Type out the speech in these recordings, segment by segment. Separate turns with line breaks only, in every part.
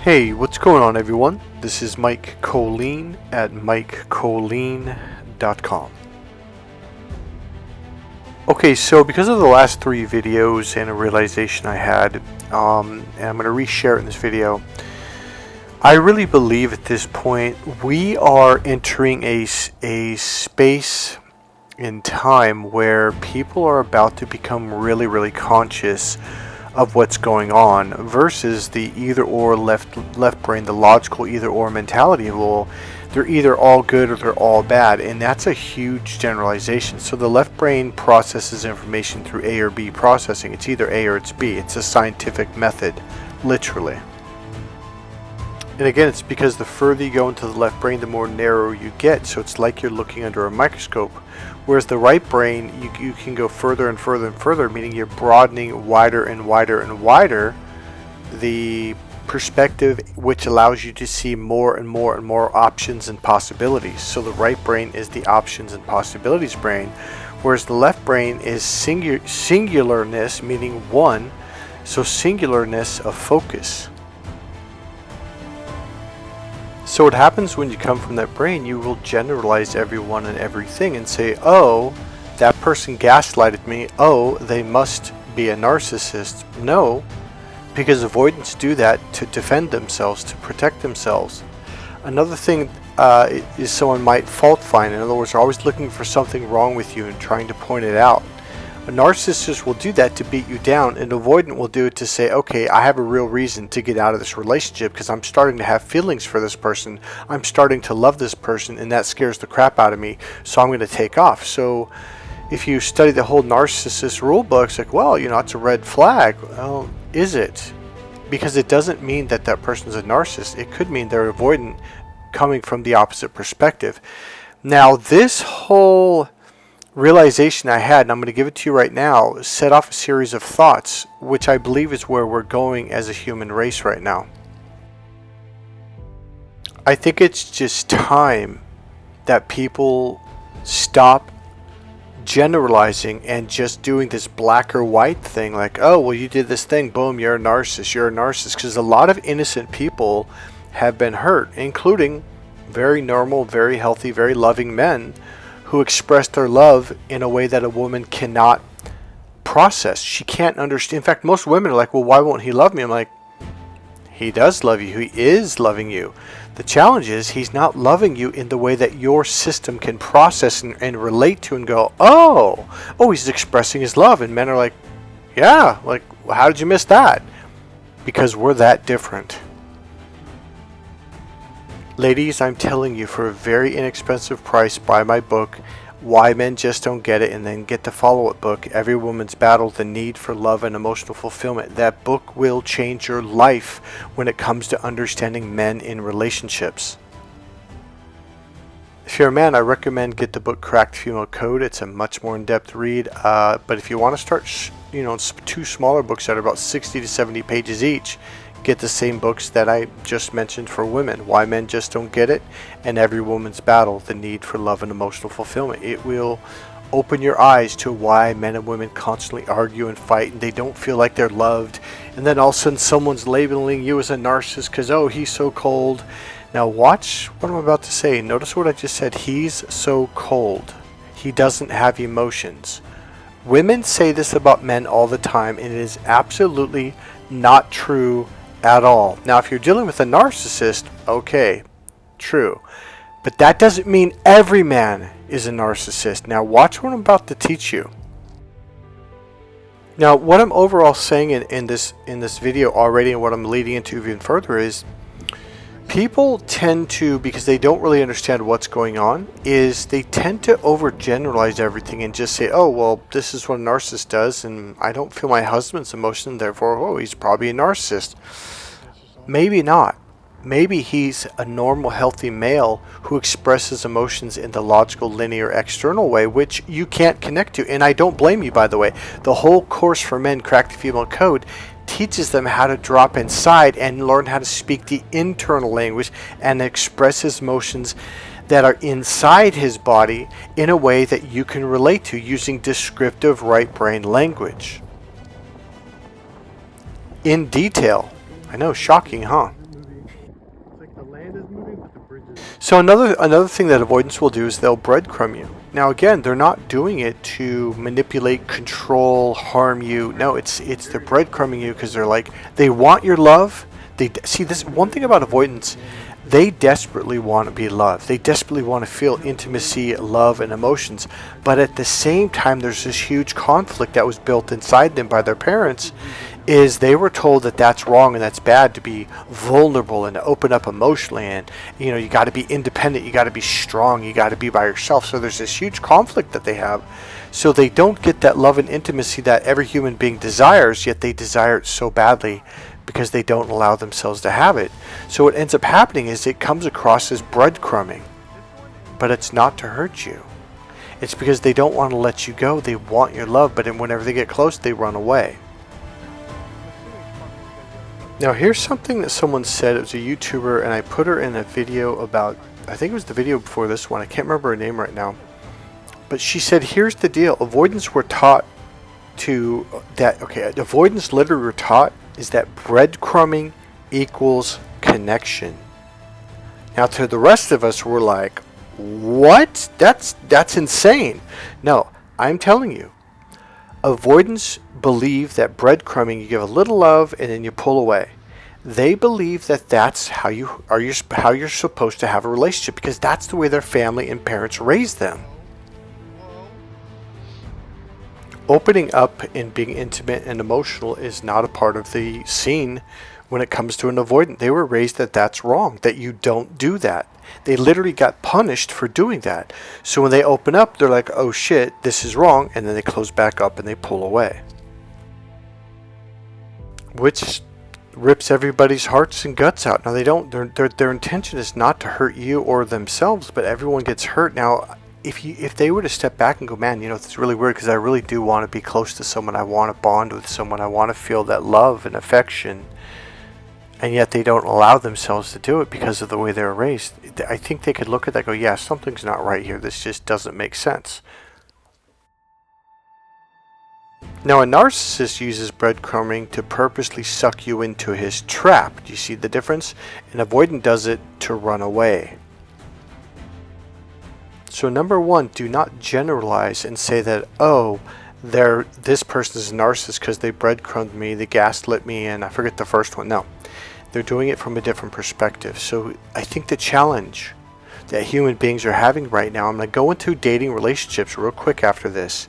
Hey, what's going on, everyone? This is Mike Kollin at MikeKollin.com. Okay, so because of the last three videos and a realization I had, and I'm going to reshare it in this video, I really believe at this point we are entering a space in time where people are about to become really conscious of what's going on versus the either or left brain, the logical either or mentality of, well, they're either all good or they're all bad, and that's a huge generalization. So the left brain processes information through A or B processing. It's either A or it's B. It's a scientific method, literally. And again, it's because the further you go into the left brain, the more narrow you get. So it's like you're looking under a microscope. Whereas the right brain, you can go further and further and further, meaning you're broadening wider and wider and wider the perspective, which allows you to see more and more and more options and possibilities. So the right brain is the options and possibilities brain, whereas the left brain is singularness, meaning one. So singularness of focus. So what happens when you come from that brain, you will generalize everyone and everything and say, oh, that person gaslighted me. Oh, they must be a narcissist. No, because avoidants do that to defend themselves, to protect themselves. Another thing is someone might fault find. In other words, they're always looking for something wrong with you and trying to point it out. A narcissist will do that to beat you down. An avoidant will do it to say, okay, I have a real reason to get out of this relationship because I'm starting to have feelings for this person. I'm starting to love this person, and that scares the crap out of me, so I'm going to take off. So if you study the whole narcissist rule book, it's like, well, it's a red flag. Well, is it? Because it doesn't mean that that person's a narcissist. It could mean they're avoidant coming from the opposite perspective. Now, this whole realization I had, and I'm going to give it to you right now, set off a series of thoughts, which I believe is where we're going as a human race right now. I think it's just time that people stop generalizing and just doing this black or white thing, like, oh, well, you did this thing, boom, you're a narcissist, because a lot of innocent people have been hurt, including very normal, very healthy, very loving men who express their love in a way that a woman cannot process. She can't understand. In fact, most women are like, well, why won't he love me? I'm like, he does love you. He is loving you. The challenge is he's not loving you in the way that your system can process and relate to and go, oh, he's expressing his love. And men are like, yeah, like, well, how did you miss that? Because we're that different. Ladies, I'm telling you, for a very inexpensive price, buy my book, Why Men Just Don't Get It, and then get the follow-up book, Every Woman's Battle, The Need for Love and Emotional Fulfillment. That book will change your life when it comes to understanding men in relationships. If you're a man, I recommend get the book Cracked Female Code. It's a much more in-depth read. But if you want to start, two smaller books that are about 60 to 70 pages each, get the same books that I just mentioned for women, Why Men Just Don't Get It, and Every Woman's Battle, The Need for Love and Emotional Fulfillment. It will open your eyes to why men and women constantly argue and fight, and they don't feel like they're loved. And then all of a sudden someone's labeling you as a narcissist because, oh, he's so cold. Now watch what I'm about to say. Notice what I just said. He's so cold. He doesn't have emotions. Women say this about men all the time, and it is absolutely not true at all. Now, if you're dealing with a narcissist, okay, true. But that doesn't mean every man is a narcissist. Now, watch what I'm about to teach you. Now, what I'm overall saying in this video already, and what I'm leading into even further, is people tend to, because they don't really understand what's going on, is they tend to overgeneralize everything and just say, oh, well, this is what a narcissist does, and I don't feel my husband's emotion, therefore, oh, he's probably a narcissist. Maybe not. Maybe he's a normal, healthy male who expresses emotions in the logical, linear, external way, which you can't connect to. And I don't blame you, by the way. The whole course for men, Crack the Female Code, teaches them how to drop inside and learn how to speak the internal language and express his emotions that are inside his body in a way that you can relate to using descriptive right brain language. In detail. I know, shocking, huh? So another thing that avoidance will do is they'll breadcrumb you. Now again, they're not doing it to manipulate, control, harm you. No, it's they're breadcrumbing you because they're like, they want your love. They see this one thing about avoidance. They desperately want to be loved. They desperately want to feel intimacy, love, and emotions. But at the same time, there's this huge conflict that was built inside them by their parents, is they were told that that's wrong and that's bad to be vulnerable and to open up emotionally, and you got to be independent, you got to be strong, you got to be by yourself. So there's this huge conflict that they have. So they don't get that love and intimacy that every human being desires, yet they desire it so badly because they don't allow themselves to have it. So what ends up happening is it comes across as breadcrumbing, but it's not to hurt you. It's because they don't want to let you go. They want your love, but whenever they get close, they run away. Now here's something that someone said. It was a YouTuber, and I put her in a video about, I think it was the video before this one, I can't remember her name right now, but she said, here's the deal. Avoidance were taught to that, okay, avoidance literally were taught is that breadcrumbing equals connection. Now to the rest of us, we're like, what? That's insane. No, I'm telling you, avoidance believe that breadcrumbing, you give a little love and then you pull away. They believe that that's how you're supposed to have a relationship, because that's the way their family and parents raised them. Opening up and being intimate and emotional is not a part of the scene when it comes to an avoidant. They were raised that that's wrong, that you don't do that. They literally got punished for doing that. So when they open up, they're like, oh shit, this is wrong, and then they close back up and they pull away. Which rips everybody's hearts and guts out. Now they don't, their intention is not to hurt you or themselves, but everyone gets hurt. Now if they were to step back and go, man, it's really weird because I really do want to be close to someone, I want to bond with someone, I want to feel that love and affection, and yet they don't allow themselves to do it because of the way they were raised. I think they could look at that and go, yeah, something's not right here, this just doesn't make sense. Now a narcissist uses breadcrumbing to purposely suck you into his trap. Do you see the difference? An avoidant does it to run away. So number one, do not generalize and say that, oh, this person is a narcissist because they breadcrumbed me, they gaslit me, and I forget the first one. No, they're doing it from a different perspective. So I think the challenge that human beings are having right now, I'm going to go into dating relationships real quick after this,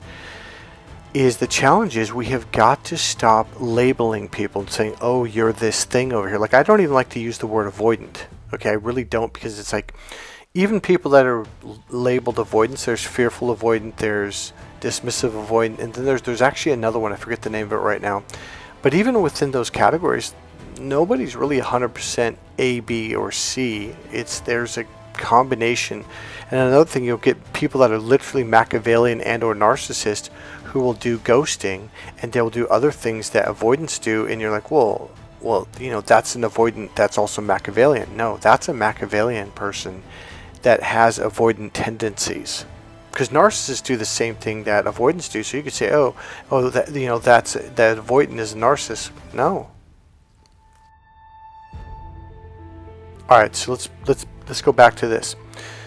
is the challenge is we have got to stop labeling people and saying, oh, you're this thing over here. Like, I don't even like to use the word avoidant. Okay, I really don't, because it's like, even people that are labeled avoidance, there's fearful avoidant, there's dismissive avoidant, and then there's actually another one, I forget the name of it right now. But even within those categories, nobody's really 100% A, B, or C. There's a combination. And another thing, you'll get people that are literally Machiavellian and or narcissist who will do ghosting, and they'll do other things that avoidants do, and you're like, well, that's an avoidant, that's also Machiavellian. No, that's a Machiavellian person that has avoidant tendencies, because narcissists do the same thing that avoidants do. So you could say, that avoidant is a narcissist. No. All right, so let's go back to this.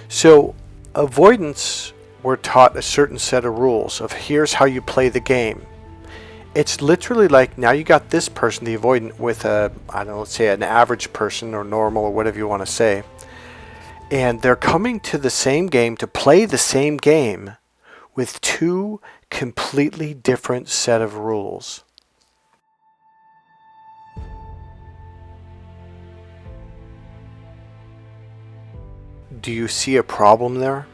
So avoidants were taught a certain set of rules of here's how you play the game. It's literally like, now you got this person, the avoidant, with let's say an average person or normal or whatever you want to say. And they're coming to the same game, to play the same game, with two completely different set of rules. Do you see a problem there?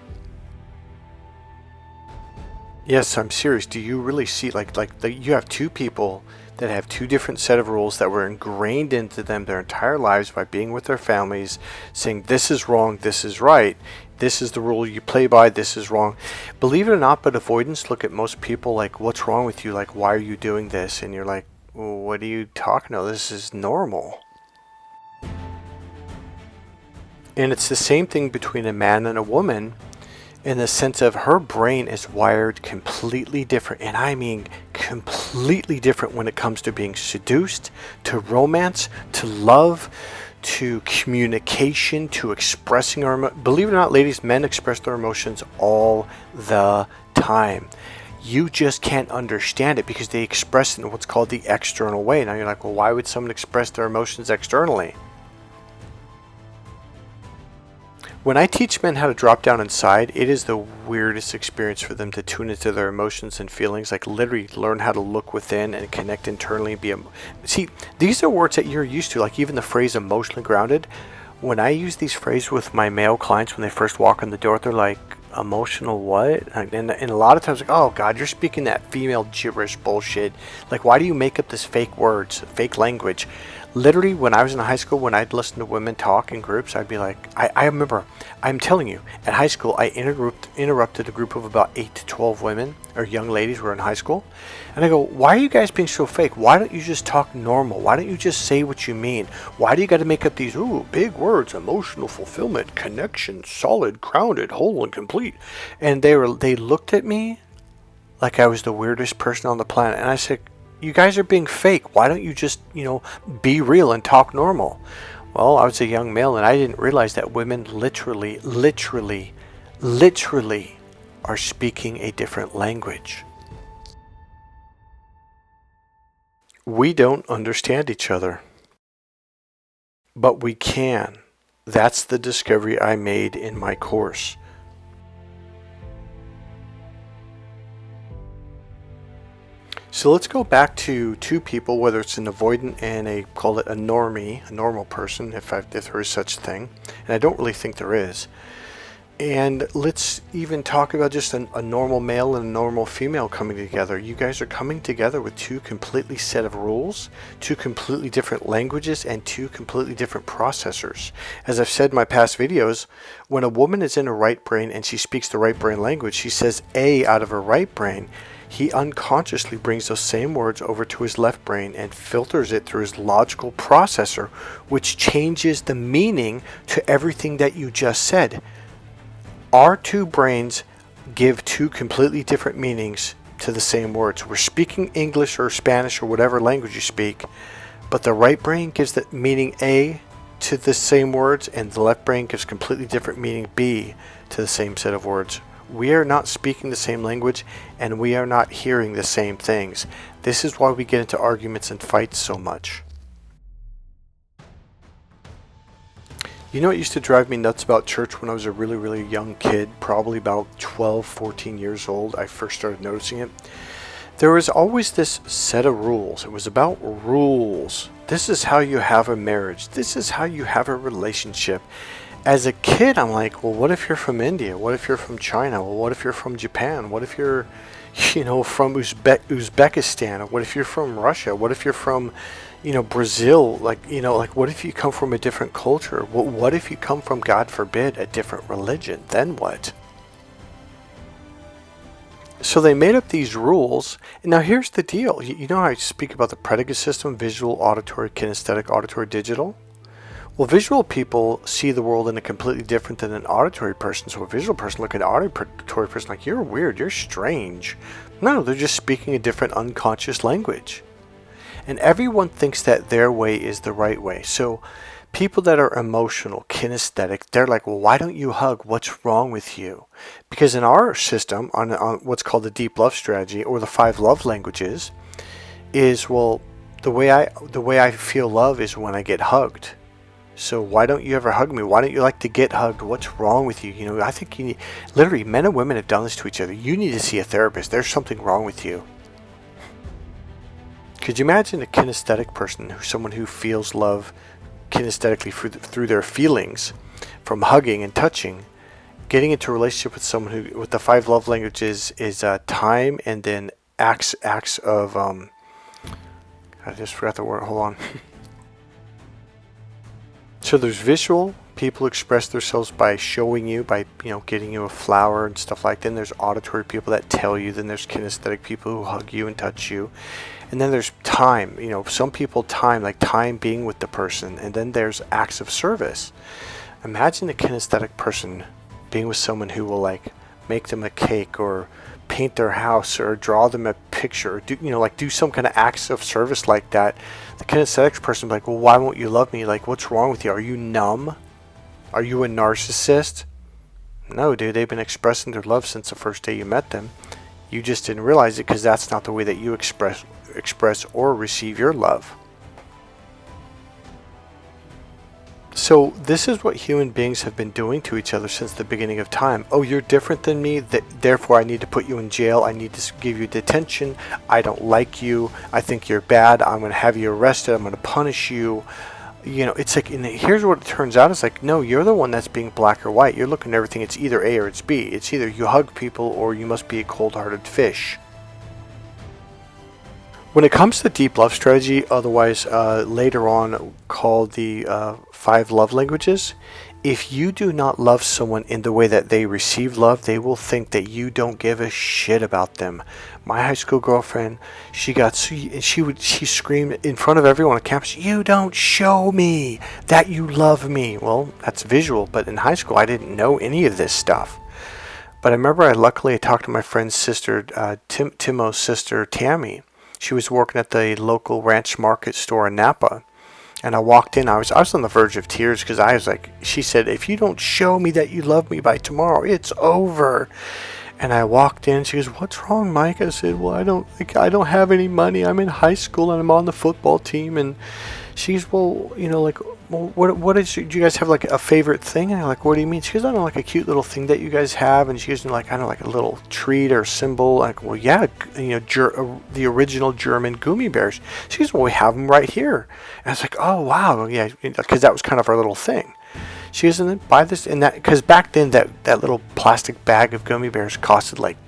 Yes, I'm serious. Do you really see, you have two people that have two different set of rules that were ingrained into them their entire lives by being with their families, saying this is wrong, this is right, this is the rule you play by, this is wrong. Believe it or not, but avoidants look at most people like, what's wrong with you? Like, why are you doing this? And you're like, well, what are you talking about? This is normal. And it's the same thing between a man and a woman, in the sense of her brain is wired completely different, and I mean completely different when it comes to being seduced, to romance, to love, to communication, to expressing our believe it or not, ladies, men express their emotions all the time. You just can't understand it because they express it in what's called the external way. Now you're like, well, why would someone express their emotions externally? When I teach men how to drop down inside, it is the weirdest experience for them to tune into their emotions and feelings, like literally learn how to look within and connect internally and see, these are words that you're used to, like even the phrase emotionally grounded. When I use these phrases with my male clients when they first walk in the door, they're like, emotional what? And a lot of times like, oh God, you're speaking that female gibberish bullshit. Like, why do you make up this fake words, fake language? Literally, when I was in high school, when I'd listen to women talk in groups, I'd be like, I remember, I'm telling you, at high school, I interrupted a group of about 8 to 12 women, or young ladies who were in high school. And I go, why are you guys being so fake? Why don't you just talk normal? Why don't you just say what you mean? Why do you got to make up these, big words, emotional fulfillment, connection, solid, grounded, whole, and complete? And they looked at me like I was the weirdest person on the planet. And I said, you guys are being fake. Why don't you just, be real and talk normal? Well, I was a young male and I didn't realize that women literally are speaking a different language. We don't understand each other, but we can. That's the discovery I made in my course. So let's go back to two people, whether it's an avoidant and call it a normie, a normal person, if there is such a thing. And I don't really think there is. And let's even talk about just a normal male and a normal female coming together. You guys are coming together with two completely set of rules, two completely different languages, and two completely different processors. As I've said in my past videos, when a woman is in her right brain and she speaks the right brain language, she says A out of her right brain. He unconsciously brings those same words over to his left brain and filters it through his logical processor, which changes the meaning to everything that you just said. Our two brains give two completely different meanings to the same words. We're speaking English or Spanish or whatever language you speak, but the right brain gives the meaning A to the same words, and the left brain gives completely different meaning B to the same set of words. We are not speaking the same language, and we are not hearing the same things. This is why we get into arguments and fights so much. You know what used to drive me nuts about church when I was a really, really young kid, probably about 12, 14 years old, I first started noticing it. There was always this set of rules. It was about rules. This is how you have a marriage. This is how you have a relationship. As a kid, I'm like, well, what if you're from India? What if you're from China? Well, what if you're from Japan? What if you're, from Uzbekistan? What if you're from Russia? What if you're from, Brazil? What if you come from a different culture? What if you come from, God forbid, a different religion? Then what? So they made up these rules. And now here's the deal. You know how I speak about the predicate system, visual, auditory, kinesthetic, auditory, digital? Well, visual people see the world in a completely different than an auditory person. So a visual person look at an auditory person like, you're weird, you're strange. No, they're just speaking a different unconscious language. And everyone thinks that their way is the right way. So people that are emotional, kinesthetic, they're like, well, why don't you hug? What's wrong with you? Because in our system, on what's called the deep love strategy, or the 5 love languages, is, well, the way I feel love is when I get hugged. So why don't you ever hug me? Why don't you like to get hugged? What's wrong with you? I think you need, literally, men and women have done this to each other. You need to see a therapist. There's something wrong with you. Could you imagine a kinesthetic person, someone who feels love kinesthetically through their feelings, from hugging and touching, getting into a relationship with someone who, with the 5 love languages, is time and then acts of, I just forgot the word, hold on. So there's visual, people express themselves by showing you, by getting you a flower and stuff like that. Then there's auditory people that tell you. Then there's kinesthetic people who hug you and touch you. And then there's time. Some people like time being with the person. And then there's acts of service. Imagine a kinesthetic person being with someone who will make them a cake or paint their house or draw them a picture, or do some kind of acts of service like that, the kinesthetics person will be like, well, why won't you love me? Like, what's wrong with you? Are you numb? Are you a narcissist? No, dude, they've been expressing their love since the first day you met them. You just didn't realize it because that's not the way that you express or receive your love. So this is what human beings have been doing to each other since the beginning of time. Oh, you're different than me, therefore I need to put you in jail. I need to give you detention. I don't like you. I think you're bad. I'm going to have you arrested. I'm going to punish you. It's like, and here's what it turns out. It's like, no, you're the one that's being black or white. You're looking at everything. It's either A or it's B. It's either you hug people or you must be a cold-hearted fish. When it comes to deep love strategy, otherwise later on called the 5 love languages, if you do not love someone in the way that they receive love, they will think that you don't give a shit about them. My high school girlfriend, she screamed in front of everyone on campus, "You don't show me that you love me." Well, that's visual, but in high school I didn't know any of this stuff. But I remember I talked to my friend's sister, Timo's sister, Tammy. She was working at the local ranch market store in Napa. And I walked in, I was on the verge of tears because I was like, she said, "If you don't show me that you love me by tomorrow, it's over." And I walked in, she goes, "What's wrong, Mike?" I said, "Well, I don't have any money. I'm in high school and I'm on the football team." And she goes, "Well, what is, do you guys have like a favorite thing?" And I'm like, "What do you mean?" She goes, "I don't know, like a cute little thing that you guys have." And she goes, "Like, I don't know, like a little treat or symbol." Like, "Well, yeah, the original German gummy bears." She goes, "Well, we have them right here." And I was like, "Oh, wow, yeah," because that was kind of our little thing. She goes, "And then buy this," and that, because back then that little plastic bag of gummy bears costed like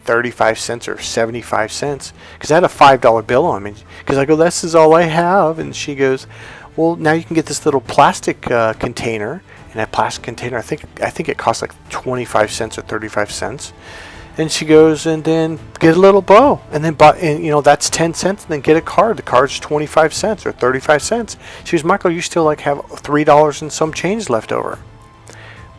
35 cents or 75 cents, because I had a $5 bill on me, because I go, "This is all I have." And she goes, "Well, now you can get this little plastic container." And that plastic container, I think it costs like 25 cents or 35 cents. And she goes, "And then get a little bow, and then buy, and that's 10 cents, and then get a card. The card's 25 cents or 35 cents. She goes, "Michael, you still like have $3 and some change left over."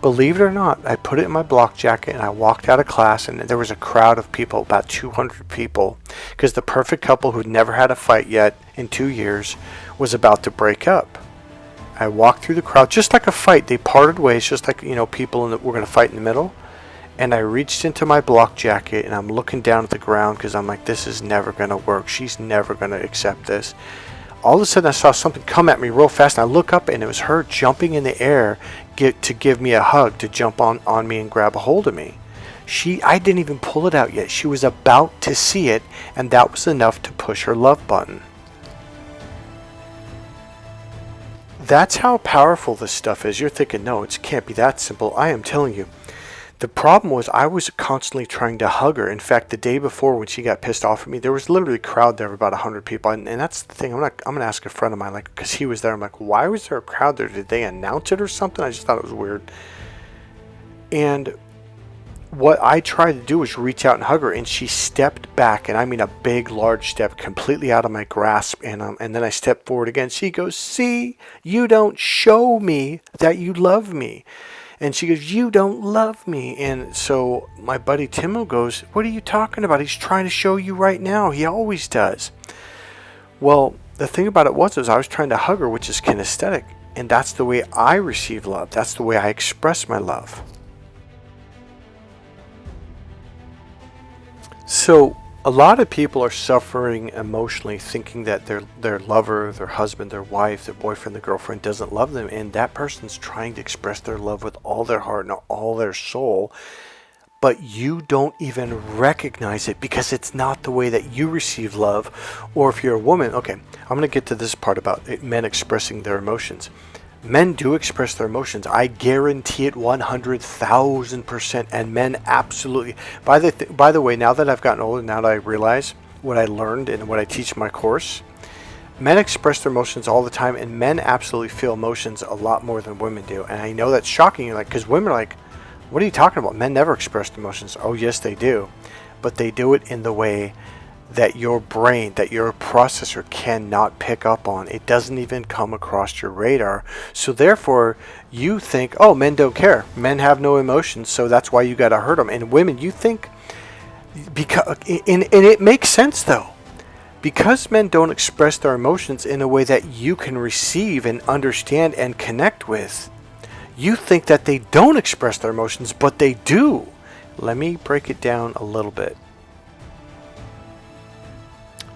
Believe it or not, I put it in my block jacket and I walked out of class, and there was a crowd of people, about 200 people, because the perfect couple who'd never had a fight yet in 2 years was about to break up. I walked through the crowd just like a fight. They parted ways just like, people were going to fight in the middle. And I reached into my block jacket and I'm looking down at the ground because I'm like, this is never going to work. She's never going to accept this. All of a sudden I saw something come at me real fast, and I look up and it was her jumping in the air to give me a hug, to jump on me and grab a hold of me. I didn't even pull it out yet. She was about to see it, and that was enough to push her love button. That's how powerful this stuff is. You're thinking, no, it can't be that simple. I am telling you. The problem was I was constantly trying to hug her. In fact, the day before when she got pissed off at me, there was literally a crowd there of about 100 people. And that's the thing. I'm going to ask a friend of mine, like, because he was there. I'm like, why was there a crowd there? Did they announce it or something? I just thought it was weird. And what I tried to do was reach out and hug her, and she stepped back, and I mean a big, large step, completely out of my grasp. And then I stepped forward again. She goes, "See, you don't show me that you love me." And she goes, "You don't love me." And so my buddy Timo goes, "What are you talking about? He's trying to show you right now. He always does." Well, the thing about it was I was trying to hug her, which is kinesthetic. And that's the way I receive love. That's the way I express my love. So a lot of people are suffering emotionally, thinking that their lover, their husband, their wife, their boyfriend, their girlfriend doesn't love them, and that person's trying to express their love with all their heart and all their soul, but you don't even recognize it because it's not the way that you receive love. Or if you're a woman, okay, I'm going to get to this part about men expressing their emotions. Men do express their emotions. I guarantee it 100,000%. And men absolutely. By the way, now that I've gotten older, now that I realize what I learned and what I teach in my course, men express their emotions all the time, and men absolutely feel emotions a lot more than women do. And I know that's shocking, because women are like, "What are you talking about? Men never express emotions." Oh, yes, they do. But they do it in the way that your brain, that your processor cannot pick up on. It doesn't even come across your radar. So therefore, you think, oh, men don't care. Men have no emotions, so that's why you got to hurt them. And women, you think Because, and it makes sense though. Because men don't express their emotions in a way that you can receive and understand and connect with, you think that they don't express their emotions, but they do. Let me break it down a little bit.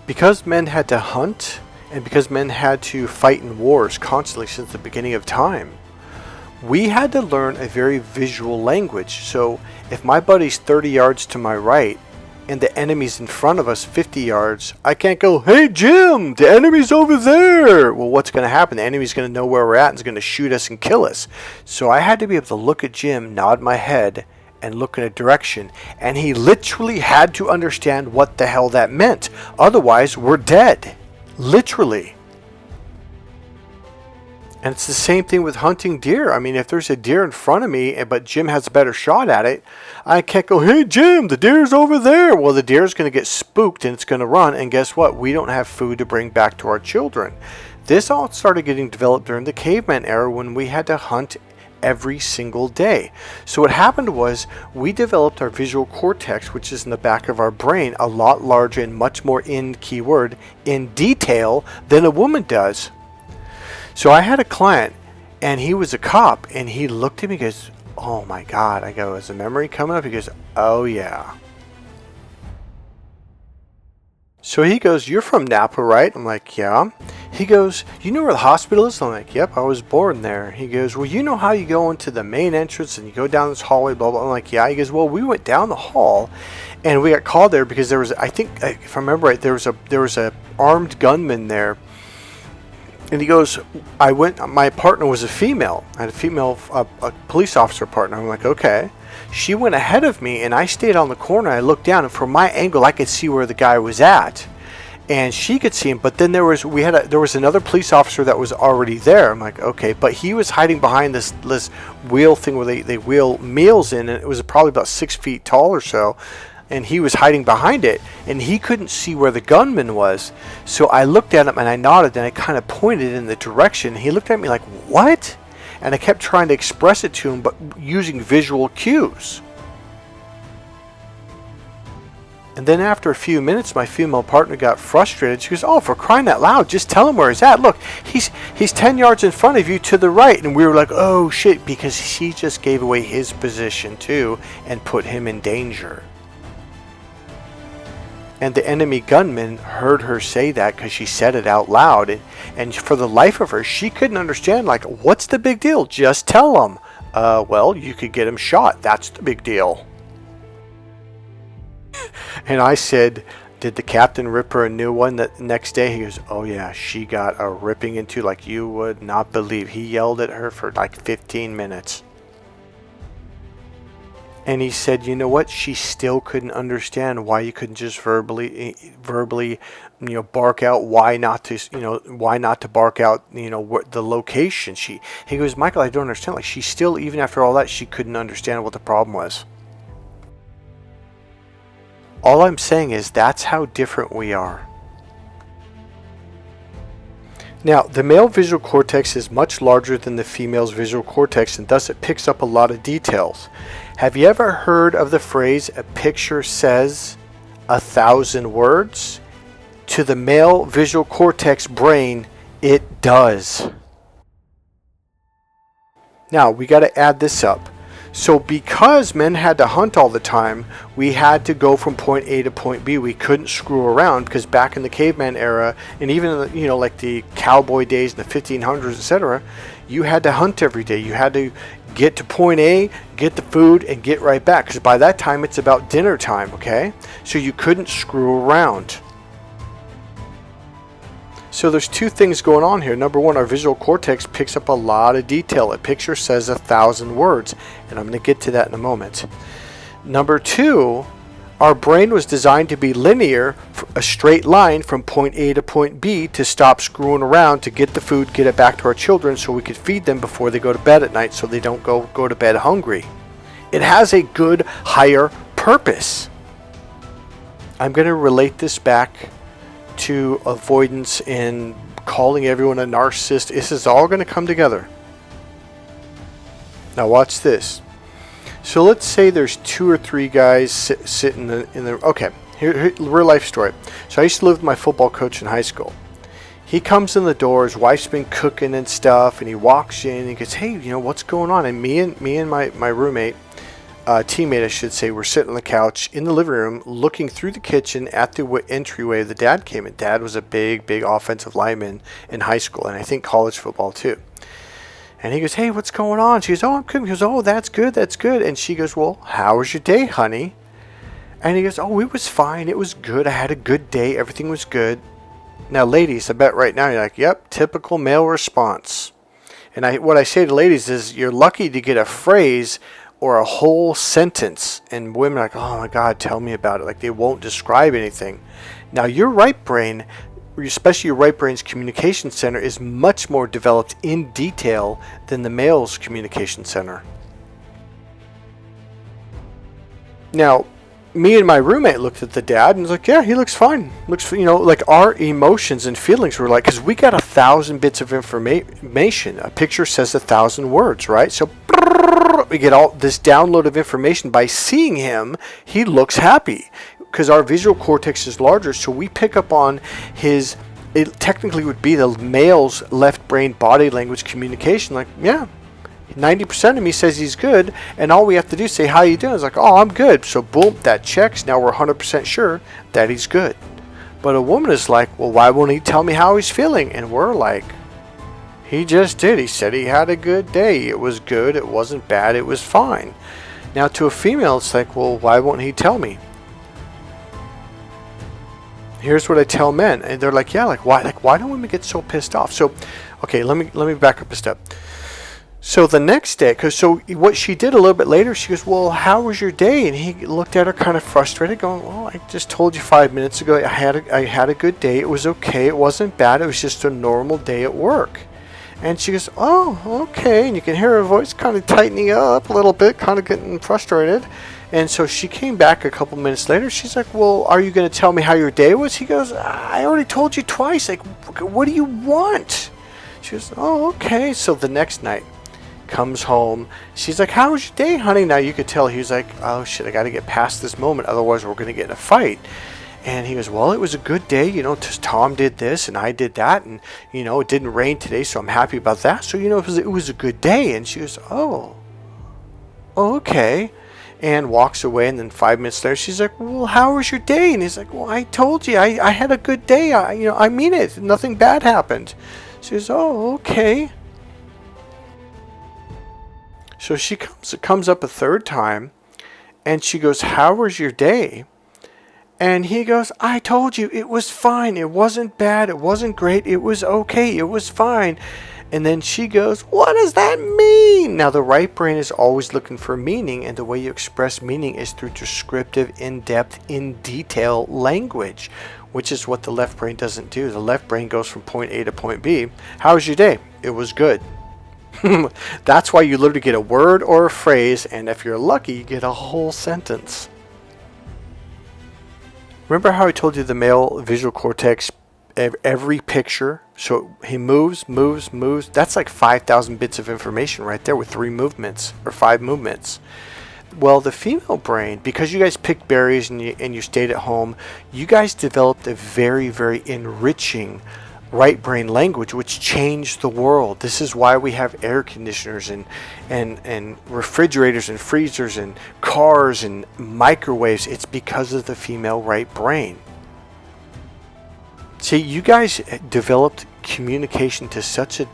Because men had to hunt, and because men had to fight in wars constantly since the beginning of time, we had to learn a very visual language. So if my buddy's 30 yards to my right, and the enemy's in front of us 50 yards, I can't go, "Hey Jim, the enemy's over there." Well, what's going to happen? The enemy's going to know where we're at and is going to shoot us and kill us. So I had to be able to look at Jim, nod my head, and look in a direction. And he literally had to understand what the hell that meant. Otherwise, we're dead. Literally. And it's the same thing with hunting deer. I mean, if there's a deer in front of me, but Jim has a better shot at it, I can't go, "Hey Jim, the deer's over there." Well, the deer's going to get spooked and it's going to run. And guess what? We don't have food to bring back to our children. This all started getting developed during the caveman era when we had to hunt every single day. So what happened was we developed our visual cortex, which is in the back of our brain, a lot larger and much more in detail than a woman does. So I had a client, and he was a cop, and he looked at me and goes, "Oh my God." I go, "Is a memory coming up?" He goes, "Oh yeah." So he goes, "You're from Napa, right?" I'm like, "Yeah." He goes, "You know where the hospital is?" I'm like, "Yep, I was born there." He goes, "Well, you know how you go into the main entrance and you go down this hallway, blah, blah." I'm like, "Yeah." He goes, "Well, we went down the hall and we got called there because there was, I think, if I remember right, there was a armed gunman there." And he goes, my partner was a female. I had a female a police officer partner. I'm like, "Okay." She went ahead of me, and I stayed on the corner. I looked down, and from my angle, I could see where the guy was at. And she could see him, but then there was another police officer that was already there. I'm like, "Okay," but he was hiding behind this wheel thing where they wheel meals in, and it was probably about 6 feet tall or so. And he was hiding behind it, and he couldn't see where the gunman was. So I looked at him and I nodded and I kind of pointed in the direction. He looked at me like, "What?" And I kept trying to express it to him, but using visual cues. And then after a few minutes, my female partner got frustrated. She goes, "Oh, for crying out loud, just tell him where he's at. Look, he's 10 yards in front of you to the right." And we were like, "Oh shit," because she just gave away his position too and put him in danger. And the enemy gunman heard her say that because she said it out loud. And for the life of her, she couldn't understand, like, what's the big deal? Just tell him. Well, you could get him shot. That's the big deal. And I said, "Did the captain rip her a new one that next day?" He goes, "Oh yeah, she got a ripping into like you would not believe." He yelled at her for like 15 minutes. And he said, "You know what? She still couldn't understand why you couldn't just verbally, bark out why not to bark out, what the location." He goes, "Michael, I don't understand. Like, she still, even after all that, she couldn't understand what the problem was." All I'm saying is that's how different we are. Now, the male visual cortex is much larger than the female's visual cortex, and thus it picks up a lot of details. Have you ever heard of the phrase, "A picture says 1,000 words"? To the male visual cortex brain, it does. Now, we got to add this up. So because men had to hunt all the time, we had to go from point A to point B. We couldn't screw around because back in the caveman era, and even in the, like the cowboy days in the 1500s, etc., you had to hunt every day. You had to get to point A, get the food, and get right back. Because by that time, it's about dinner time, okay? So you couldn't screw around. So there's two things going on here. Number one, our visual cortex picks up a lot of detail. A picture says 1,000 words, and I'm going to get to that in a moment. Number two, our brain was designed to be linear, a straight line from point A to point B to stop screwing around, to get the food, get it back to our children so we could feed them before they go to bed at night so they don't go to bed hungry. It has a good, higher purpose. I'm going to relate this back to avoidance and calling everyone a narcissist. This is all going to come together. Now watch this. So let's say there's 2 or 3 guys sitting in the okay, here, real life story. So I used to live with my football coach in high school. He comes in the door, his wife's been cooking and stuff, and he walks in and he goes, hey, what's going on? And me and my roommate, teammate I should say, were sitting on the couch in the living room looking through the kitchen at the entryway. The dad came in. Dad was a big offensive lineman in high school, and I think college football too. And he goes, hey, what's going on? She goes, oh, I'm good. He goes, oh, that's good. And she goes, well, how was your day, honey? And he goes, oh, it was fine. It was good. I had a good day. Everything was good. Now, ladies, I bet right now you're like, yep, typical male response. And what I say to ladies is you're lucky to get a phrase or a whole sentence. And women are like, oh, my God, tell me about it. Like they won't describe anything. Now, your right brain, especially your right brain's communication center, is much more developed in detail than the male's communication center. Now, me and my roommate looked at the dad and was like, yeah, he looks fine. Looks, like our emotions and feelings were like, because we got 1,000 bits of information. A picture says 1,000 words, right? So we get all this download of information. By seeing him, he looks happy because our visual cortex is larger. So we pick up on it technically would be the male's left brain body language communication. Like, yeah. 90% of me says he's good, and all we have to do is say, how you doing? It's like, oh, I'm good. So boom, that checks. Now we're 100% sure that he's good. But a woman is like, well, why won't he tell me how he's feeling? And we're like, he just did. He said he had a good day. It was good. It wasn't bad. It was fine. Now to a female, it's like, well, why won't he tell me? Here's what I tell men, and they're like, yeah, why don't women get so pissed off? So, okay, let me back up a step. So the next day, so what she did a little bit later, she goes, well, how was your day? And he looked at her kind of frustrated, going, well, I just told you 5 minutes ago I had a good day. It was okay. It wasn't bad. It was just a normal day at work. And she goes, oh, okay. And you can hear her voice kind of tightening up a little bit, kind of getting frustrated. And so she came back a couple minutes later. She's like, well, are you going to tell me how your day was? He goes, I already told you twice. Like, what do you want? She goes, oh, okay. So the next night, comes home. She's like, how was your day, honey? Now you could tell he was like, oh shit, I got to get past this moment, otherwise we're going to get in a fight. And he goes, well, it was a good day, Tom did this and I did that, and it didn't rain today, so I'm happy about that. So it was a good day. And she goes, oh, okay, and walks away. And then 5 minutes later, she's like, well, how was your day? And he's like, well, I told you I had a good day. I mean it. Nothing bad happened. She goes, oh, okay. So she comes up a third time, and she goes, how was your day? And he goes, I told you, it was fine. It wasn't bad. It wasn't great. It was okay. It was fine. And then she goes, what does that mean? Now, the right brain is always looking for meaning, and the way you express meaning is through descriptive, in-depth, in-detail language, which is what the left brain doesn't do. The left brain goes from point A to point B. How was your day? It was good. That's why you literally get a word or a phrase, and if you're lucky, you get a whole sentence. Remember how I told you the male visual cortex, every picture, so he moves, that's like 5,000 bits of information right there with 3 movements or 5 movements. Well, the female brain, because you guys picked berries and you stayed at home, you guys developed a very, very enriching right brain language, which changed the world. This is why we have air conditioners and refrigerators and freezers and cars and microwaves. It's because of the female right brain. See, you guys developed communication to such a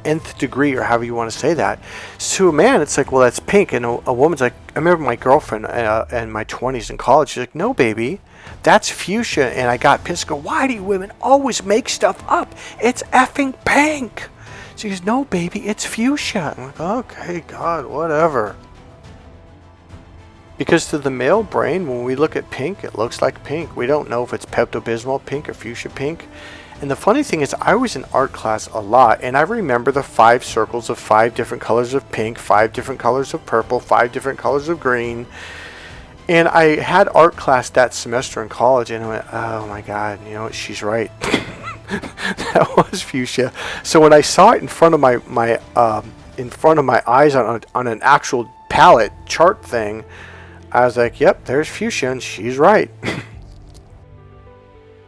nth degree, or however you want to say that. So a man, it's like, well, that's pink. And a woman's like, I remember my girlfriend in my 20s in college, she's like, no, baby, that's fuchsia. And I got pissed. Go, why do you women always make stuff up? It's effing pink. She goes, no, baby, it's fuchsia. I'm like, okay, God, whatever. Because to the male brain, when we look at pink, it looks like pink. We don't know if it's Pepto-Bismol pink or fuchsia pink. And the funny thing is, I was in art class a lot, and I remember the 5 circles of 5 different colors of pink, 5 different colors of purple, 5 different colors of green. And I had art class that semester in college, and I went, oh my God, she's right. That was fuchsia. So when I saw it in front of my eyes on an actual palette chart thing, I was like, yep, there's fuchsia, and she's right.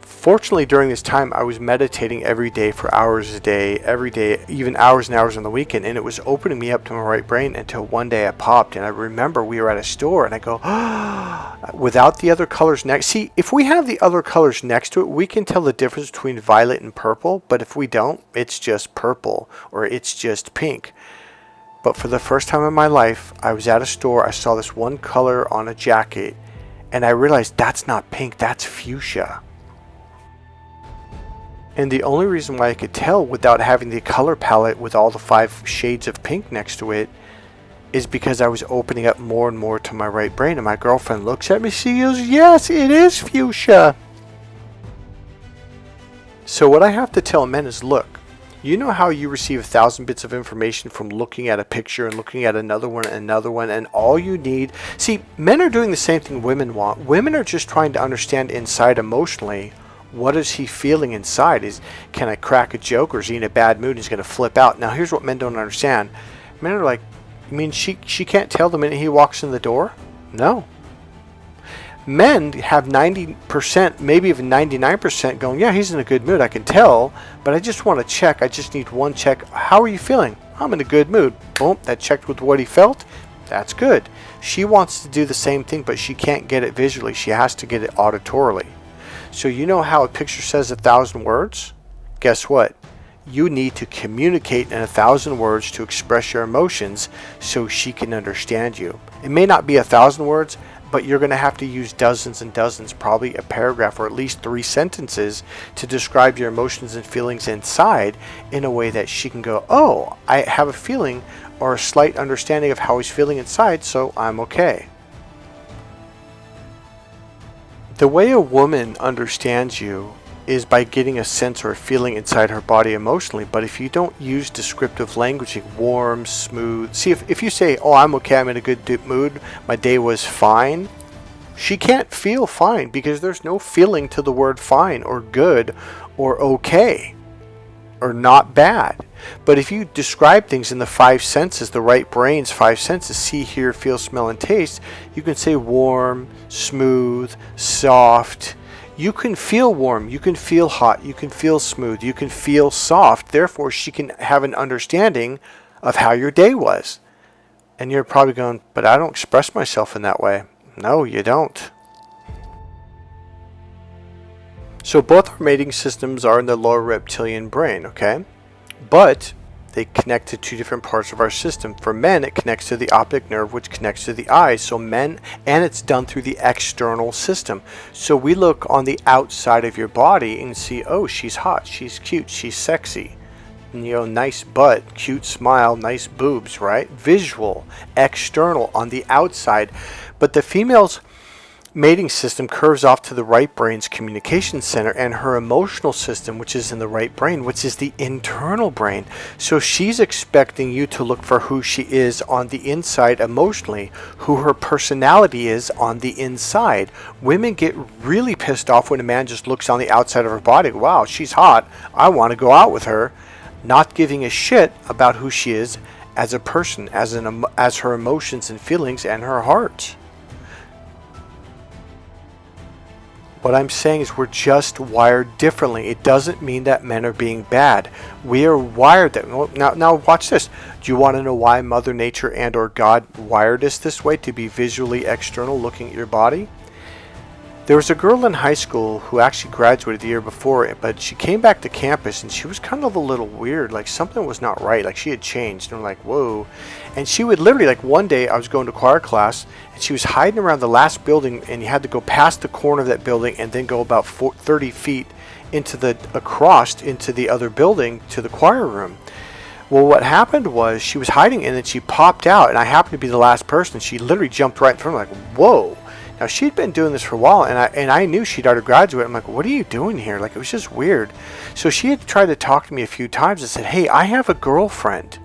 Fortunately, during this time, I was meditating every day for hours a day, every day, even hours and hours on the weekend, and it was opening me up to my right brain until one day I popped, and I remember we were at a store, and I go, without the other colors next. See, if we have the other colors next to it, we can tell the difference between violet and purple, but if we don't, it's just purple, or it's just pink. But for the first time in my life, I was at a store, I saw this one color on a jacket, and I realized that's not pink, that's fuchsia. And the only reason why I could tell without having the color palette with all the 5 shades of pink next to it is because I was opening up more and more to my right brain. And my girlfriend looks at me, she goes, yes, it is fuchsia. So what I have to tell men is, look, you know how you receive 1,000 bits of information from looking at a picture and looking at another one, and all you need... See, men are doing the same thing women want. Women are just trying to understand inside emotionally, what is he feeling inside? Can I crack a joke, or is he in a bad mood and he's going to flip out? Now, here's what men don't understand. Men are like, you mean she can't tell the minute he walks in the door? No. Men have 90%, maybe even 99% going, yeah, he's in a good mood, I can tell, but I just want to check. I just need one check. How are you feeling? I'm in a good mood. Boom, that checked with what he felt. That's good. She wants to do the same thing, but she can't get it visually. She has to get it auditorily. So you know how a picture says 1,000 words? Guess what? You need to communicate in 1,000 words to express your emotions so she can understand you. It may not be 1,000 words, but you're going to have to use dozens and dozens, probably a paragraph or at least 3 sentences to describe your emotions and feelings inside in a way that she can go, oh, I have a feeling or a slight understanding of how he's feeling inside, so I'm okay. The way a woman understands you is by getting a sense or a feeling inside her body emotionally. But if you don't use descriptive language like warm, smooth... See, if you say, oh, I'm okay, I'm in a good mood, my day was fine, she can't feel fine because there's no feeling to the word fine or good or okay or not bad. But if you describe things in the 5 senses, the right brain's 5 senses, see, hear, feel, smell, and taste, you can say warm, smooth, soft. You can feel warm, you can feel hot, you can feel smooth, you can feel soft. Therefore, she can have an understanding of how your day was. And you're probably going, but I don't express myself in that way. No, you don't. So both our mating systems are in the lower reptilian brain, okay? But they connect to 2 different parts of our system. For men, it connects to the optic nerve, which connects to the eyes. So men, and it's done through the external system. So we look on the outside of your body and see, oh, she's hot, she's cute, she's sexy. You know, nice butt, cute smile, nice boobs, right? Visual, external, on the outside. But the female's mating system curves off to the right brain's communication center, and her emotional system, which is in the right brain, which is the internal brain. So she's expecting you to look for who she is on the inside emotionally, who her personality is on the inside. Women get really pissed off when a man just looks on the outside of her body. Wow, she's hot, I want to go out with her. Not giving a shit about who she is as a person, as her emotions and feelings and her heart. What I'm saying is we're just wired differently. It doesn't mean that men are being bad. We are wired that... Now watch this. Do you want to know why Mother Nature and or God wired us this way, to be visually external, looking at your body? There was a girl in high school who actually graduated the year before, but she came back to campus and she was kind of a little weird. Like something was not right. Like she had changed. And I'm like, whoa. And she would literally, like one day I was going to choir class and she was hiding around the last building, and you had to go past the corner of that building and then go about 30 feet across into the other building to the choir room. Well, what happened was she was hiding and then she popped out, and I happened to be the last person. She literally jumped right in front of me, like, whoa. Now, she'd been doing this for a while, and I knew she'd already graduated. I'm like, what are you doing here? Like, it was just weird. So she had tried to talk to me a few times and said, hey, I have a girlfriend.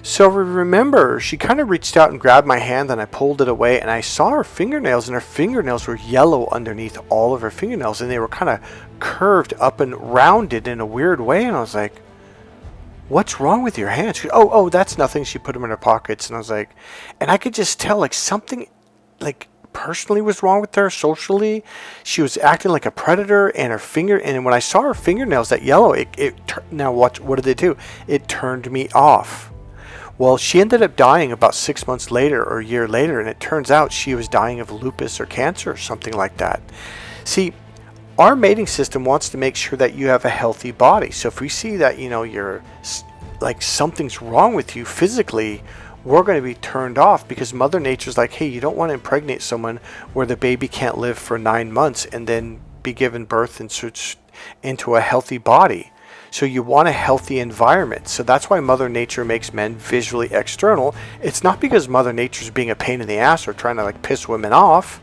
So remember, she kind of reached out and grabbed my hand, and I pulled it away, and I saw her fingernails, and her fingernails were yellow underneath all of her fingernails, and they were kind of curved up and rounded in a weird way, and I was like, what's wrong with your hands? She goes, oh, that's nothing. She put them in her pockets. And I was like, and I could just tell like something like personally was wrong with her socially. She was acting like a predator, and her finger, and when I saw her fingernails that yellow, now what did it do? It turned me off. Well, she ended up dying about 6 months later or a year later, and it turns out she was dying of lupus or cancer or something like that. See, our mating system wants to make sure that you have a healthy body. So if we see that, you're like something's wrong with you physically, we're going to be turned off, because Mother Nature's like, hey, you don't want to impregnate someone where the baby can't live for 9 months and then be given birth into a healthy body. So you want a healthy environment. So that's why Mother Nature makes men visually external. It's not because Mother Nature's being a pain in the ass or trying to like piss women off.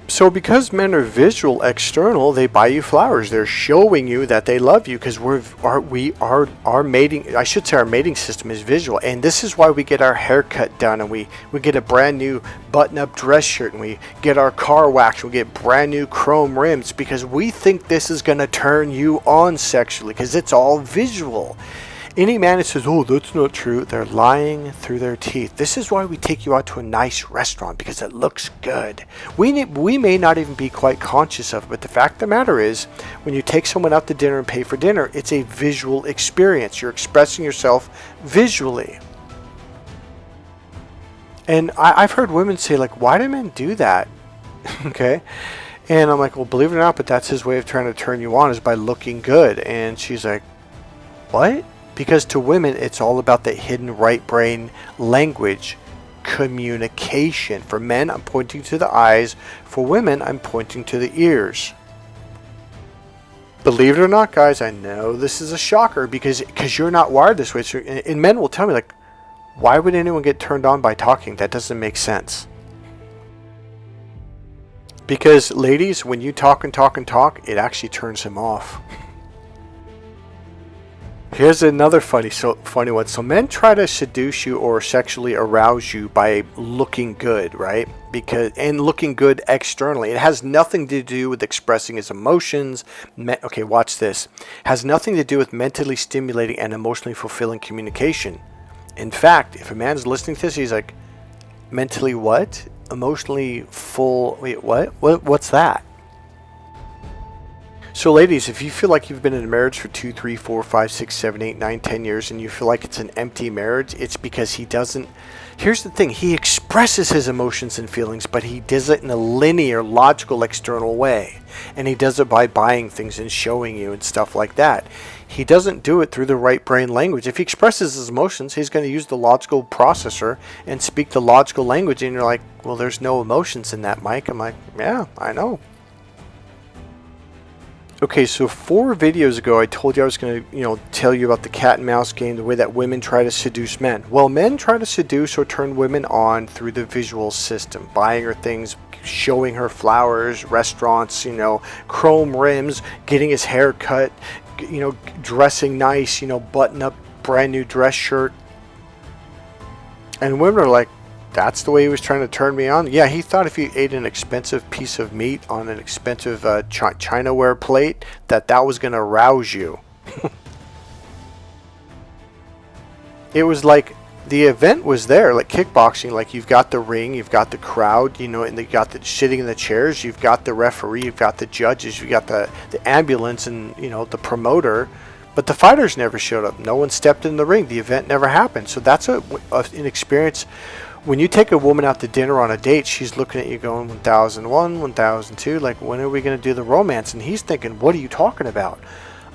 So because men are visual external, they buy you flowers. They're showing you that they love you, because our mating system is visual. And this is why we get our haircut done, and we get a brand new button-up dress shirt, and we get our car waxed, we get brand new chrome rims, because we think this is going to turn you on sexually, because it's all visual. Any man that says, oh, that's not true, they're lying through their teeth. This is why we take you out to a nice restaurant, because it looks good. We may not even be quite conscious of it, but the fact of the matter is, when you take someone out to dinner and pay for dinner, it's a visual experience. You're expressing yourself visually. And I've heard women say, like, why do men do that? Okay? And I'm like, well, believe it or not, but that's his way of trying to turn you on, is by looking good. And she's like, what? Because to women, it's all about the hidden right brain language, communication. For men, I'm pointing to the eyes. For women, I'm pointing to the ears. Believe it or not, guys, I know this is a shocker, because you're not wired this way. So, and men will tell me, like, why would anyone get turned on by talking? That doesn't make sense. Because, ladies, when you talk and talk and talk, it actually turns him off. Here's another funny one. So men try to seduce you or sexually arouse you by looking good, right? And looking good externally. It has nothing to do with expressing his emotions. Okay, watch this. It has nothing to do with mentally stimulating and emotionally fulfilling communication. In fact, if a man's listening to this, he's like, mentally what? Emotionally full. Wait, what? What's that? So ladies, if you feel like you've been in a marriage for 2, 3, 4, 5, 6, 7, 8, 9, 10 years, and you feel like it's an empty marriage, it's because he doesn't. Here's the thing. He expresses his emotions and feelings, but he does it in a linear, logical, external way. And he does it by buying things and showing you and stuff like that. He doesn't do it through the right brain language. If he expresses his emotions, he's going to use the logical processor and speak the logical language. And you're like, well, there's no emotions in that, Mike. I'm like, yeah, I know. Okay, so 4 videos ago, I told you I was going to, tell you about the cat and mouse game, the way that women try to seduce men. Well, men try to seduce or turn women on through the visual system, buying her things, showing her flowers, restaurants, chrome rims, getting his hair cut, dressing nice, button up brand new dress shirt. And women are like, that's the way he was trying to turn me on. Yeah, he thought if you ate an expensive piece of meat on an expensive Chinaware plate, that was going to arouse you. It was like the event was there, like kickboxing. Like you've got the ring, you've got the crowd, and you got the sitting in the chairs, you've got the referee, you've got the judges, you've got the ambulance, and the promoter. But the fighters never showed up. No one stepped in the ring. The event never happened. So that's an experience. When you take a woman out to dinner on a date, she's looking at you going 1001, 1002, like, when are we going to do the romance? And he's thinking, what are you talking about?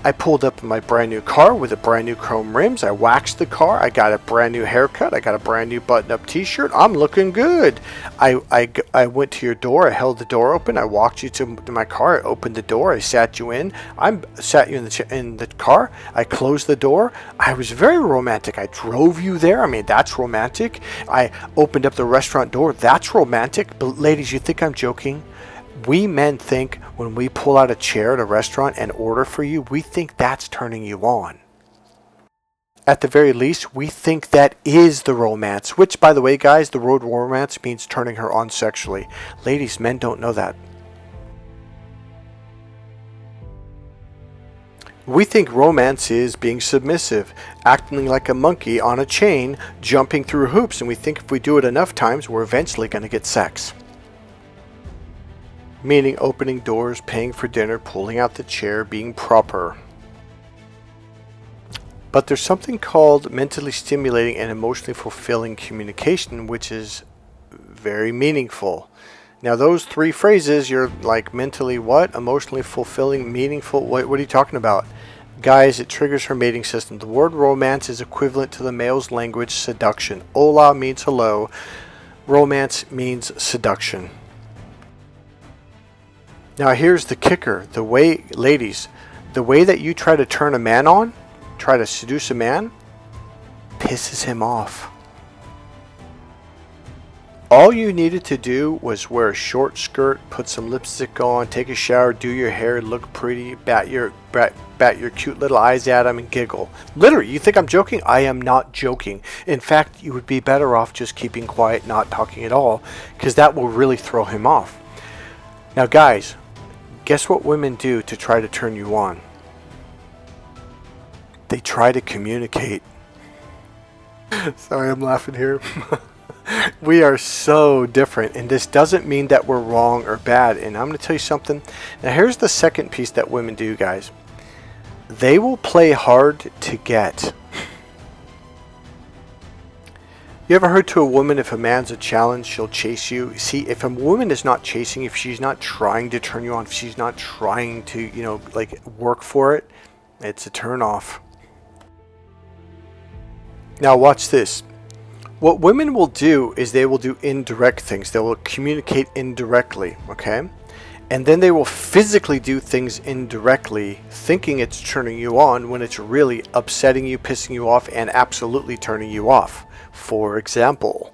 I pulled up in my brand new car with a brand new chrome rims. I waxed the car. I got a brand new haircut. I got a brand new button-up t-shirt. I'm looking good. I went to your door. I held the door open. I walked you to my car. I opened the door. I sat you in. Sat you in the car. I closed the door. I was very romantic. I drove you there. I mean, that's romantic. I opened up the restaurant door. That's romantic. But ladies, you think I'm joking? We men think when we pull out a chair at a restaurant and order for you, we think that's turning you on. At the very least, we think that is the romance, which, by the way, guys, the word romance means turning her on sexually. Ladies, men don't know that. We think romance is being submissive, acting like a monkey on a chain, jumping through hoops, and we think if we do it enough times, we're eventually going to get sex. Meaning opening doors, paying for dinner, pulling out the chair, being proper. But there's something called mentally stimulating and emotionally fulfilling communication, which is very meaningful. Now those three phrases, you're like mentally what? Emotionally fulfilling, meaningful, what are you talking about? Guys, it triggers her mating system. The word romance is equivalent to the male's language seduction. Hola means hello. Romance means seduction. Now here's the kicker. The way, ladies, the way that you try to turn a man on, try to seduce a man, pisses him off. All you needed to do was wear a short skirt, put some lipstick on, take a shower, do your hair, look pretty, bat your cute little eyes at him and giggle. Literally, you think I'm joking? I am not joking. In fact, you would be better off just keeping quiet, not talking at all, because that will really throw him off. Now guys, guess what women do to try to turn you on? They try to communicate. Sorry, I'm laughing here. We are so different, and this doesn't mean that we're wrong or bad. And I'm going to tell you something. Now here's the second piece that women do, guys. They will play hard to get. You ever heard to a woman, if a man's a challenge, she'll chase you? See, if a woman is not chasing, if she's not trying to turn you on, if she's not trying to, like work for it, it's a turn off. Now watch this. What women will do is they will do indirect things. They will communicate indirectly, okay? And then they will physically do things indirectly, thinking it's turning you on when it's really upsetting you, pissing you off, and absolutely turning you off. For example,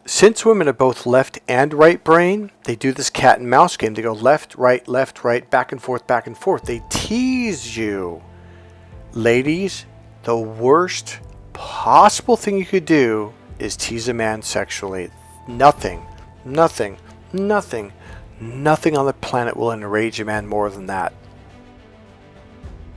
since women are both left and right brain, they do this cat and mouse game. They go left, right, back and forth, back and forth. They tease you. Ladies, the worst possible thing you could do is tease a man sexually. Nothing on the planet will enrage a man more than that.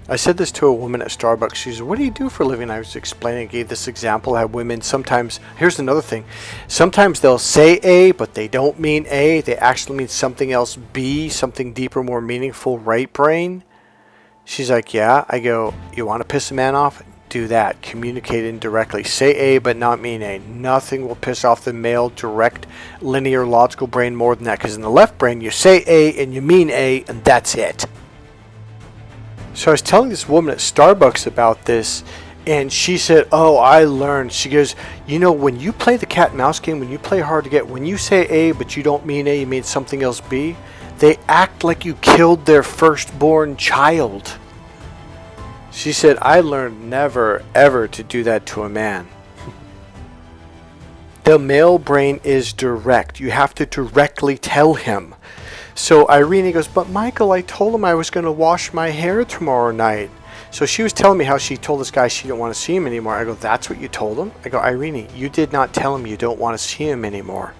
I said this to a woman at Starbucks. She said, what do you do for a living? I was explaining, I gave this example how women sometimes, here's another thing, sometimes they'll say A, but they don't mean A. They actually mean something else, B, something deeper, more meaningful, right brain. She's like, yeah. I go, you want to piss a man off? Do that. Communicate indirectly. Say A but not mean A. Nothing will piss off the male direct linear logical brain more than that, because in the left brain you say A and you mean A and that's it. So I was telling this woman at Starbucks about this, and she said, oh, I learned. She goes, when you play the cat and mouse game, when you play hard to get, when you say A but you don't mean A, you mean something else B, they act like you killed their firstborn child. She said, I learned never, ever to do that to a man. The male brain is direct. You have to directly tell him. So Irene goes, but Michael, I told him I was going to wash my hair tomorrow night. So she was telling me how she told this guy she didn't want to see him anymore. I go, that's what you told him? I go, Irene, you did not tell him you don't want to see him anymore.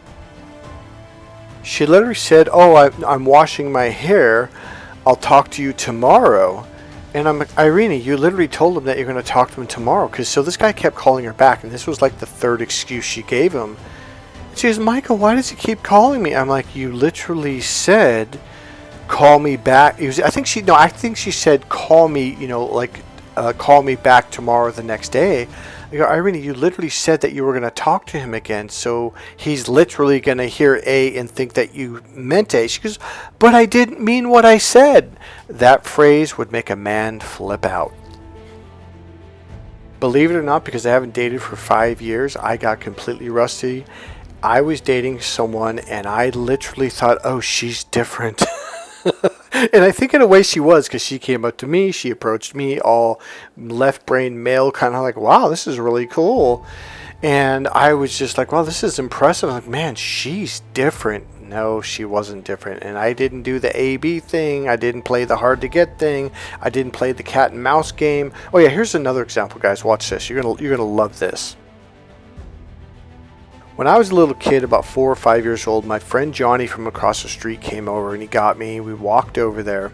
She literally said, oh, I'm washing my hair. I'll talk to you tomorrow. And I'm like, Irene, you literally told him that you're going to talk to him tomorrow. So this guy kept calling her back, and this was like the third excuse she gave him. She goes, Michael, why does he keep calling me? I'm like, you literally said, call me back. I think she said, call me, call me back tomorrow or the next day. I go, Irene, you literally said that you were going to talk to him again, so he's literally going to hear A and think that you meant A. She goes, but I didn't mean what I said. That phrase would make a man flip out. Believe it or not, because I haven't dated for 5 years, I got completely rusty. I was dating someone and I literally thought, oh, she's different. And I think in a way she was, because she came up to me, she approached me, all left brain male, kind of like, wow, this is really cool. And I was just like, wow, this is impressive. I'm like, man, she's different. No, she wasn't different. And I didn't do the A-B thing. I didn't play the hard to get thing. I didn't play the cat and mouse game. Oh yeah, here's another example, guys. Watch this. You're gonna love this. When I was a little kid, about 4 or 5 years old, my friend Johnny from across the street came over and he got me. We walked over there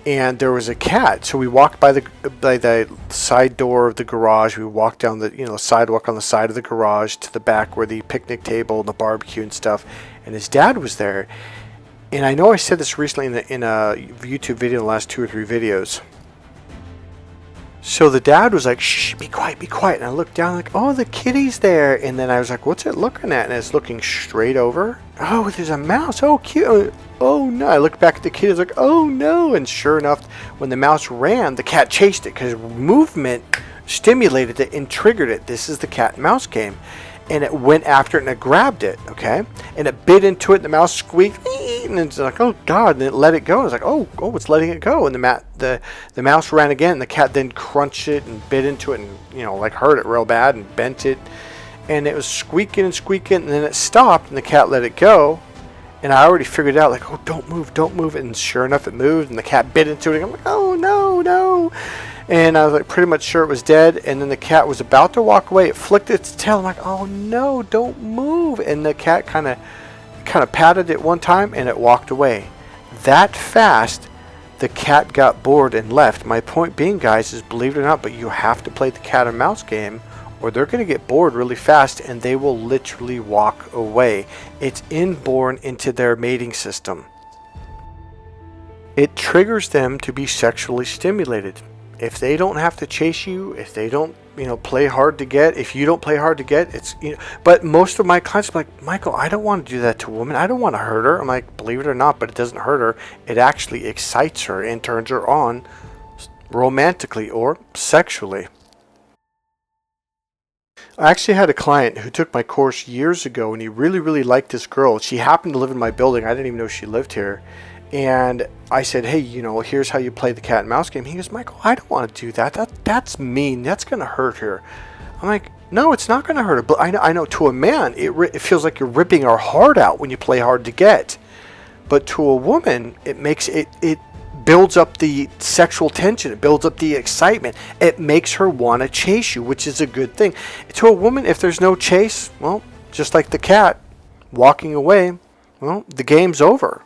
and there was a cat. So we walked by the side door of the garage. We walked down the sidewalk on the side of the garage to the back where the picnic table and the barbecue and stuff. And his dad was there. And I know I said this recently in a YouTube video, in the last 2 or 3 videos. So the dad was like, "Shh, be quiet, be quiet." And I looked down like, "Oh, the kitty's there." And then I was like, "What's it looking at?" And it's looking straight over. "Oh, there's a mouse. Oh, cute. Oh, no." I looked back at the kitty. I was like, "Oh, no." And sure enough, when the mouse ran, the cat chased it because movement stimulated it and triggered it. This is the cat and mouse game. And it went after it and it grabbed it, okay? And it bit into it and the mouse squeaked. And it's like, "Oh, God." And it let it go. I was like, oh, it's letting it go. And the mouse ran again. And the cat then crunched it and bit into it and, like hurt it real bad and bent it. And it was squeaking and squeaking. And then it stopped and the cat let it go. And I already figured out, like, "Oh, don't move, don't move." And sure enough, it moved. And the cat bit into it. And I'm like, "Oh, no." And I was like pretty much sure it was dead. And then the cat was about to walk away. It flicked its tail. I'm like, "Oh, no, don't move." And the cat kind of patted it one time and it walked away. That fast, the cat got bored and left. My point being, guys, is believe it or not, but you have to play the cat and mouse game or they're going to get bored really fast and they will literally walk away. It's inborn into their mating system. It triggers them to be sexually stimulated. If they don't have to chase you, if they don't, play hard to get, if you don't play hard to get, it's, but most of my clients are like, "Michael, I don't want to do that to a woman. I don't want to hurt her." I'm like, believe it or not, but it doesn't hurt her. It actually excites her and turns her on romantically or sexually. I actually had a client who took my course years ago and he really, really liked this girl. She happened to live in my building. I didn't even know she lived here. And I said, "Hey, here's how you play the cat and mouse game." He goes, "Michael, I don't want to do that. That's mean. That's going to hurt her." I'm like, "No, it's not going to hurt her." But I know to a man, it feels like you're ripping her heart out when you play hard to get. But to a woman, it makes it builds up the sexual tension. It builds up the excitement. It makes her want to chase you, which is a good thing. To a woman, if there's no chase, well, just like the cat walking away, well, the game's over.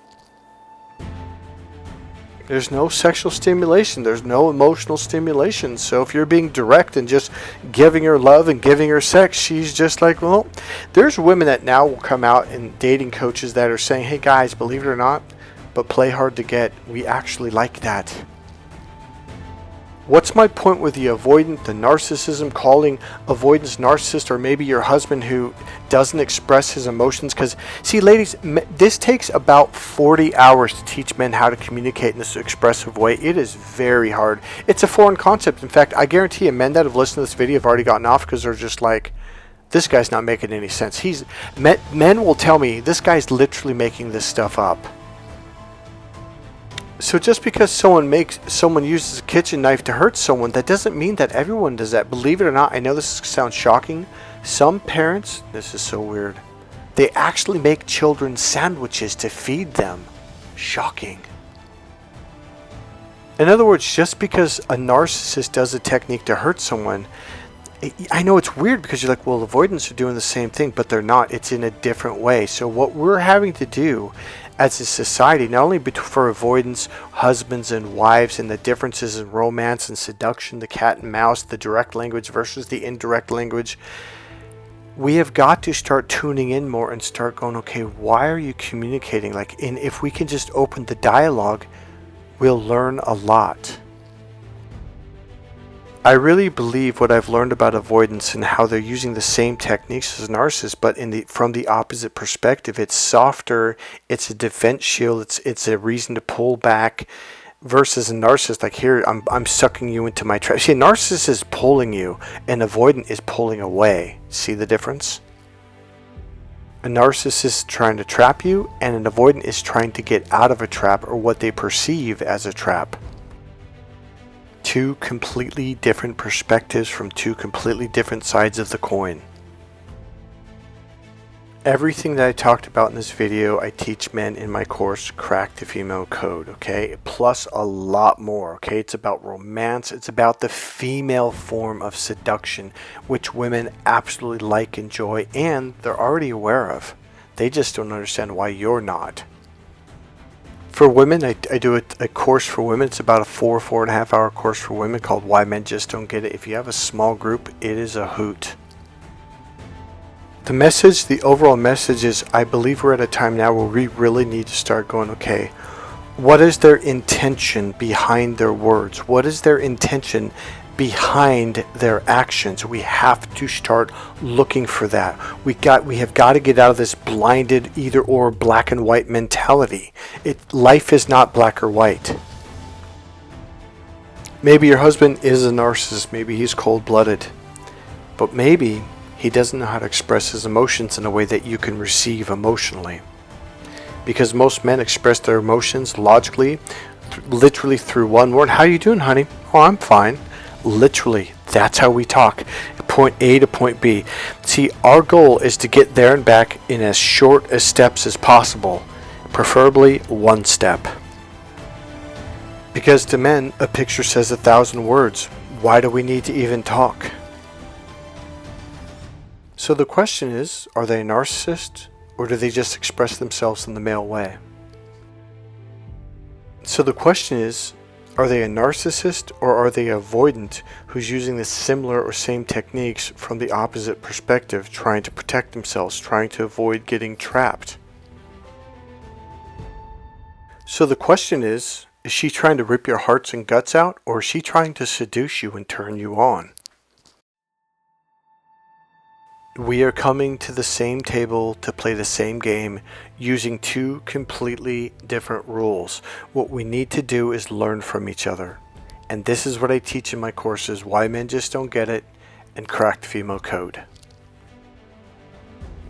There's no sexual stimulation. There's no emotional stimulation. So if you're being direct and just giving her love and giving her sex, she's just like, well, there's women that now will come out and dating coaches that are saying, "Hey guys, believe it or not, but play hard to get. We actually like that." What's my point with the avoidant, the narcissism, calling avoidance narcissist, or maybe your husband who doesn't express his emotions? Because, see, ladies, this takes about 40 hours to teach men how to communicate in this expressive way. It is very hard. It's a foreign concept. In fact, I guarantee you, men that have listened to this video have already gotten off because they're just like, "This guy's not making any sense." Men will tell me, "This guy's literally making this stuff up." So just because someone uses a kitchen knife to hurt someone, that doesn't mean that everyone does that. Believe it or not, I know this sounds shocking. Some parents, this is so weird, they actually make children sandwiches to feed them. Shocking. In other words, just because a narcissist does a technique to hurt someone, I know it's weird because you're like, well, avoidants are doing the same thing, but they're not. It's in a different way. So what we're having to do as a society, not only for avoidance, husbands and wives, and the differences in romance and seduction, the cat and mouse, the direct language versus the indirect language, we have got to start tuning in more and start going, okay, why are you communicating? And if we can just open the dialogue, we'll learn a lot. I really believe what I've learned about avoidance and how they're using the same techniques as narcissists, but from the opposite perspective. It's softer, it's a defense shield, it's a reason to pull back, versus a narcissist, like, here, I'm sucking you into my trap. See, a narcissist is pulling you, and avoidant is pulling away. See the difference? A narcissist is trying to trap you, and an avoidant is trying to get out of a trap or what they perceive as a trap. Two completely different perspectives from two completely different sides of the coin. Everything that I talked about in this video, I teach men in my course, Crack the Female Code, okay? Plus a lot more, okay? It's about romance. It's about the female form of seduction, which women absolutely like, enjoy, and they're already aware of. They just don't understand why you're not. For women, I do a course for women. It's about a 4.5 hour course for women called Why Men Just Don't Get It. If you have a small group, it is a hoot. The overall message is, I believe we're at a time now where we really need to start going, okay, what is their intention behind their words? What is their intention behind their actions? We have to start looking for that. We have got to get out of this blinded either or black and white mentality. Life is not black or white. Maybe your husband is a narcissist. Maybe he's cold-blooded. But maybe he doesn't know how to express his emotions in a way that you can receive emotionally. Because most men express their emotions logically, literally through one word. How you doing, honey? Oh, I'm fine. Literally, that's how we talk. Point A to point B. See, our goal is to get there and back in as short as steps as possible. Preferably one step. Because to men, a picture says 1,000 words. Why do we need to even talk? So the question is, are they a narcissist, or do they just express themselves in the male way? So the question is, are they a narcissist, or are they avoidant who's using the similar or same techniques from the opposite perspective, trying to protect themselves, trying to avoid getting trapped? So the question is she trying to rip your hearts and guts out, or is she trying to seduce you and turn you on? We are coming to the same table to play the same game using two completely different rules. What we need to do is learn from each other. And this is what I teach in my courses, Why Men Just Don't Get It and Cracked Female Code.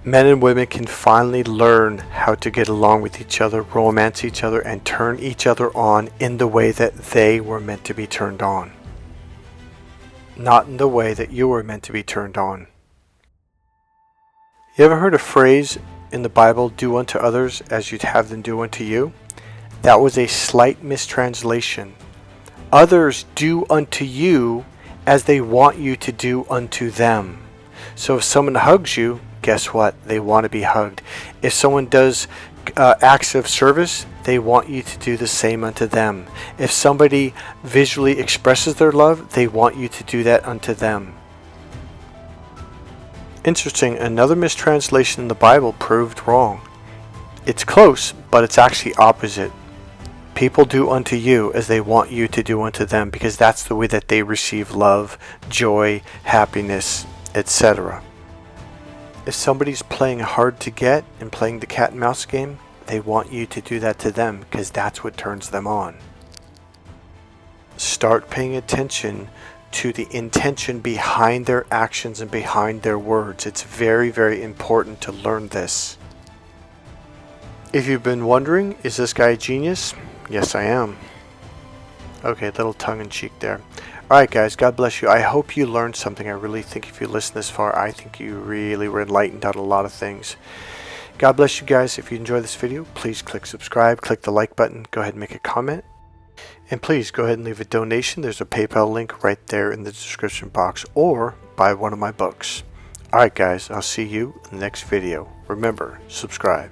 Men and women can finally learn how to get along with each other, romance each other, and turn each other on in the way that they were meant to be turned on. Not in the way that you were meant to be turned on. You ever heard a phrase in the Bible, do unto others as you'd have them do unto you? That was a slight mistranslation. Others do unto you as they want you to do unto them. So if someone hugs you, guess what? They want to be hugged. If someone does acts of service, they want you to do the same unto them. If somebody visually expresses their love, they want you to do that unto them. Interesting, another mistranslation in the Bible proved wrong. It's close, but it's actually opposite. People do unto you as they want you to do unto them, because that's the way that they receive love, joy, happiness, etc. If somebody's playing hard to get and playing the cat and mouse game, they want you to do that to them, because that's what turns them on. Start paying attention to the intention behind their actions and behind their words. It's very, very important to learn this. If you've been wondering, is this guy a genius? Yes, I am. Okay, a little tongue-in-cheek there. Alright guys, God bless you. I hope you learned something. I really think if you listen this far, I think you really were enlightened on a lot of things. God bless you guys. If you enjoyed this video, please click subscribe, click the like button, go ahead and make a comment. And please go ahead and leave a donation. There's a PayPal link right there in the description box, or buy one of my books. Alright guys, I'll see you in the next video. Remember, subscribe.